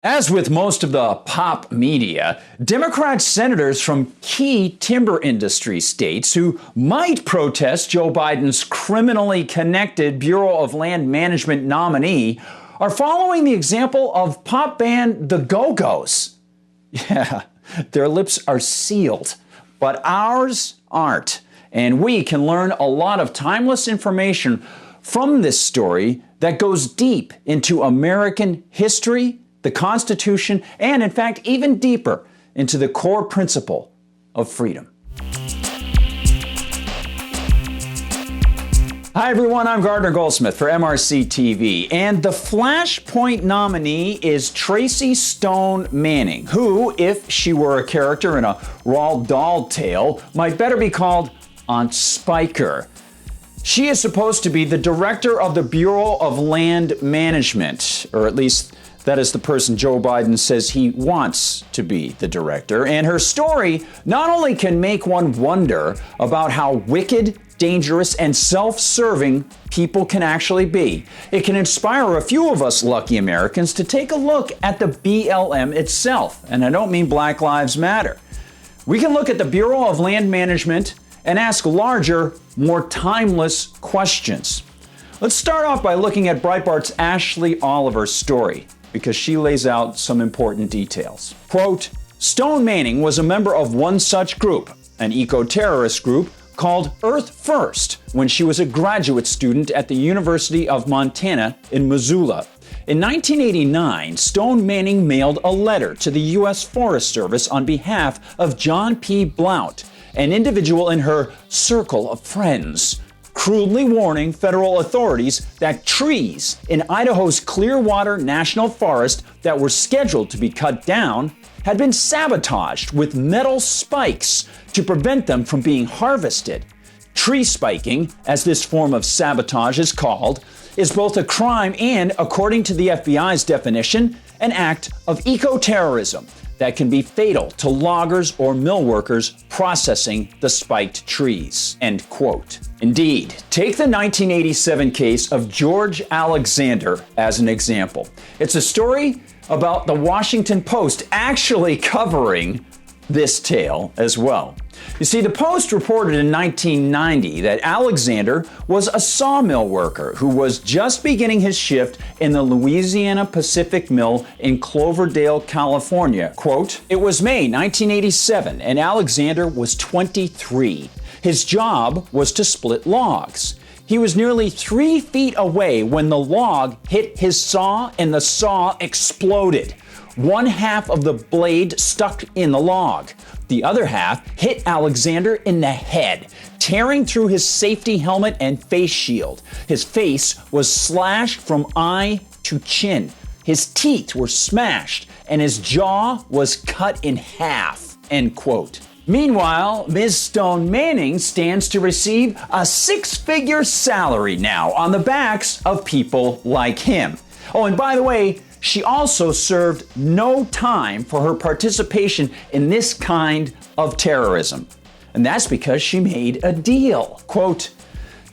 As with most of the pop media, Democrat senators from key timber industry states who might protest Joe Biden's criminally connected Bureau of Land Management nominee are following the example of pop band The Go-Go's. Yeah, their lips are sealed, but ours aren't. And we can learn a lot of timeless information from this story that goes deep into American history, the Constitution, and in fact, even deeper into the core principle of freedom. Hi everyone, I'm Gardner Goldsmith for MRC-TV, and the Flashpoint nominee is Tracy Stone Manning, who, if she were a character in a Roald Dahl tale, might better be called Aunt Spiker. She is supposed to be the director of the Bureau of Land Management, or at least that is the person Joe Biden says he wants to be the director. And her story not only can make one wonder about how wicked, dangerous, and self-serving people can actually be, it can inspire a few of us lucky Americans to take a look at the BLM itself. And I don't mean Black Lives Matter. We can look at the Bureau of Land Management and ask larger, more timeless questions. Let's start off by looking at Breitbart's Ashley Oliver's story, because she lays out some important details. Quote, Stone Manning was a member of one such group, an eco-terrorist group called Earth First, when she was a graduate student at the University of Montana in Missoula. In 1989, Stone Manning mailed a letter to the U.S. Forest Service on behalf of John P. Blount, an individual in her circle of friends, crudely warning federal authorities that trees in Idaho's Clearwater National Forest that were scheduled to be cut down had been sabotaged with metal spikes to prevent them from being harvested. Tree spiking, as this form of sabotage is called, is both a crime and, according to the FBI's definition, an act of eco-terrorism that can be fatal to loggers or mill workers processing the spiked trees. End quote. Indeed, take the 1987 case of George Alexander as an example. It's a story about the Washington Post actually covering this tale as well. You see, the Post reported in 1990 that Alexander was a sawmill worker who was just beginning his shift in the Louisiana Pacific Mill in Cloverdale, California. Quote, it was May 1987 and Alexander was 23. His job was to split logs. He was nearly 3 feet away when the log hit his saw and the saw exploded. One half of the blade stuck in the log. The other half hit Alexander in the head, tearing through his safety helmet and face shield. His face was slashed from eye to chin. His teeth were smashed and his jaw was cut in half. End quote. Meanwhile, Ms. Stone Manning stands to receive a 6-figure salary now on the backs of people like him. Oh, and by the way, she also served no time for her participation in this kind of terrorism. And that's because she made a deal. Quote,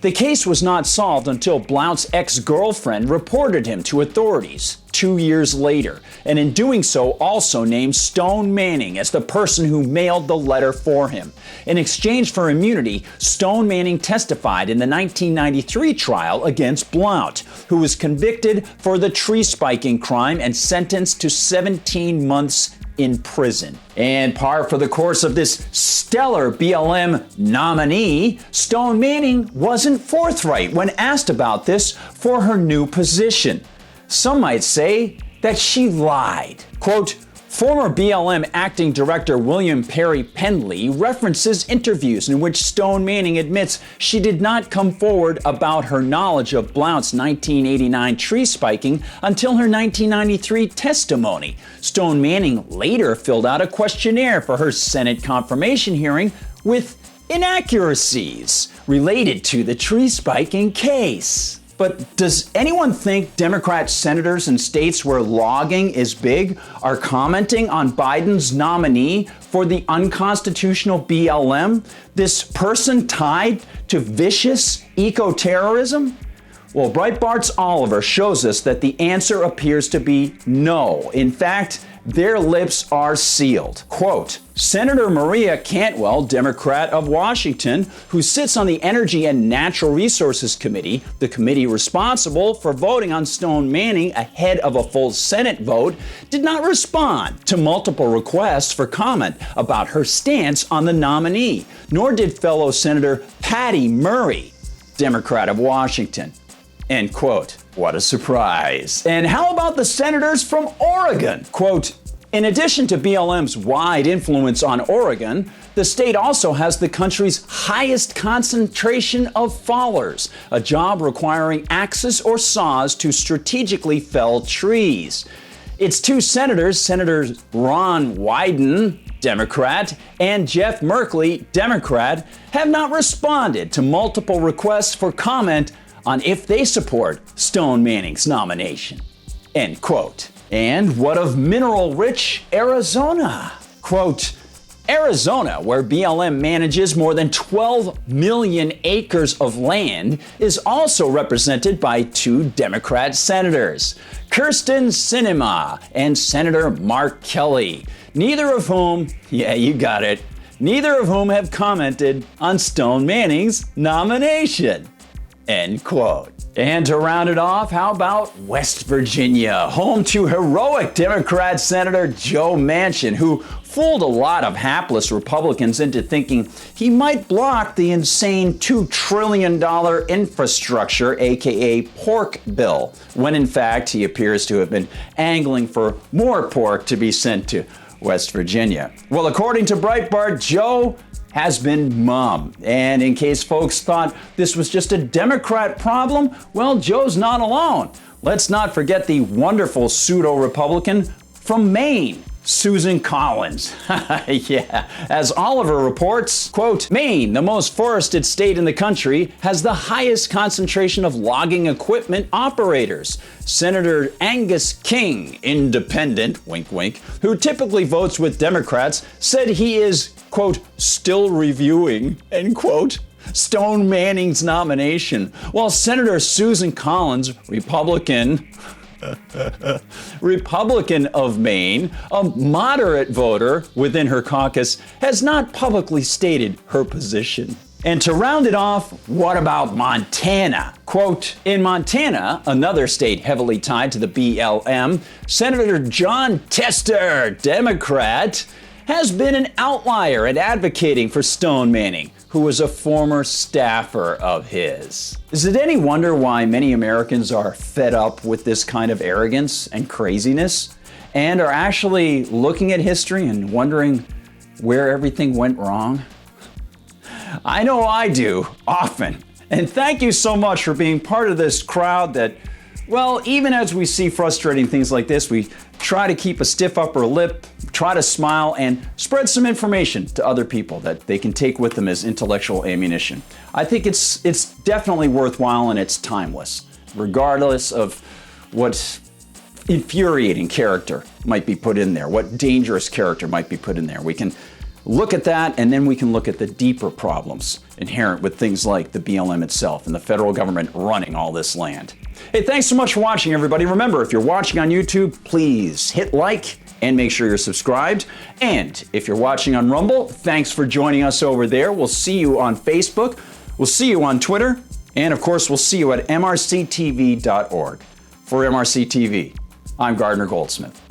the case was not solved until Blount's ex-girlfriend reported him to authorities 2 years later, and in doing so also named Stone Manning as the person who mailed the letter for him. In exchange for immunity, Stone Manning testified in the 1993 trial against Blount, who was convicted for the tree spiking crime and sentenced to 17 months in prison. And par for the course of this stellar BLM nominee, Stone Manning wasn't forthright when asked about this for her new position. Some might say that she lied. Quote, former BLM acting director William Perry Pendley references interviews in which Stone Manning admits she did not come forward about her knowledge of Blount's 1989 tree spiking until her 1993 testimony. Stone Manning later filled out a questionnaire for her Senate confirmation hearing with inaccuracies related to the tree spiking case. But does anyone think Democrat senators in states where logging is big are commenting on Biden's nominee for the unconstitutional BLM, this person tied to vicious eco-terrorism? Well, Breitbart's Oliver shows us that the answer appears to be no. In fact, their lips are sealed. Quote, Senator Maria Cantwell, Democrat of Washington, who sits on the Energy and Natural Resources Committee, the committee responsible for voting on Stone Manning ahead of a full Senate vote, did not respond to multiple requests for comment about her stance on the nominee, nor did fellow Senator Patty Murray, Democrat of Washington. End quote. What a surprise. And how about the senators from Oregon? Quote, in addition to BLM's wide influence on Oregon, the state also has the country's highest concentration of fallers, a job requiring axes or saws to strategically fell trees. Its two senators, Senators Ron Wyden, Democrat, and Jeff Merkley, Democrat, have not responded to multiple requests for comment on if they support Stone Manning's nomination. End quote. And what of mineral-rich Arizona? Quote, Arizona, where BLM manages more than 12 million acres of land, is also represented by two Democrat senators, Kyrsten Sinema and Senator Mark Kelly, neither of whom, yeah, you got it, neither of whom have commented on Stone Manning's nomination. End quote. And to round it off, how about West Virginia, home to heroic Democrat Senator Joe Manchin, who fooled a lot of hapless Republicans into thinking he might block the insane $2 trillion infrastructure, aka pork bill, when in fact he appears to have been angling for more pork to be sent to West Virginia. Well, according to Breitbart, Joe has been mum. And in case folks thought this was just a Democrat problem, well, Joe's not alone. Let's not forget the wonderful pseudo-Republican from Maine, Susan Collins. Yeah, as Oliver reports, quote, Maine, the most forested state in the country, has the highest concentration of logging equipment operators. Senator Angus King, independent, wink wink, who typically votes with Democrats, said he is, quote, still reviewing, end quote, Stone Manning's nomination, while Senator Susan Collins, Republican of Maine, a moderate voter within her caucus, has not publicly stated her position. And to round it off, what about Montana? Quote, in Montana, another state heavily tied to the BLM, Senator Jon Tester, Democrat, has been an outlier in advocating for Stone Manning, who was a former staffer of his. Is it any wonder why many Americans are fed up with this kind of arrogance and craziness and are actually looking at history and wondering where everything went wrong? I know I do, often. And thank you so much for being part of this crowd that, well, even as we see frustrating things like this, we try to keep a stiff upper lip, try to smile, and spread some information to other people that they can take with them as intellectual ammunition. I think it's definitely worthwhile and it's timeless, regardless of what infuriating character might be put in there, what dangerous character might be put in there. We can look at that, and then we can look at the deeper problems inherent with things like the BLM itself and the federal government running all this land. Hey, thanks so much for watching, everybody. Remember, if you're watching on YouTube, please hit like and make sure you're subscribed. And if you're watching on Rumble, thanks for joining us over there. We'll see you on Facebook. We'll see you on Twitter. And of course, we'll see you at MRCTV.org. For MRC TV, I'm Gardner Goldsmith.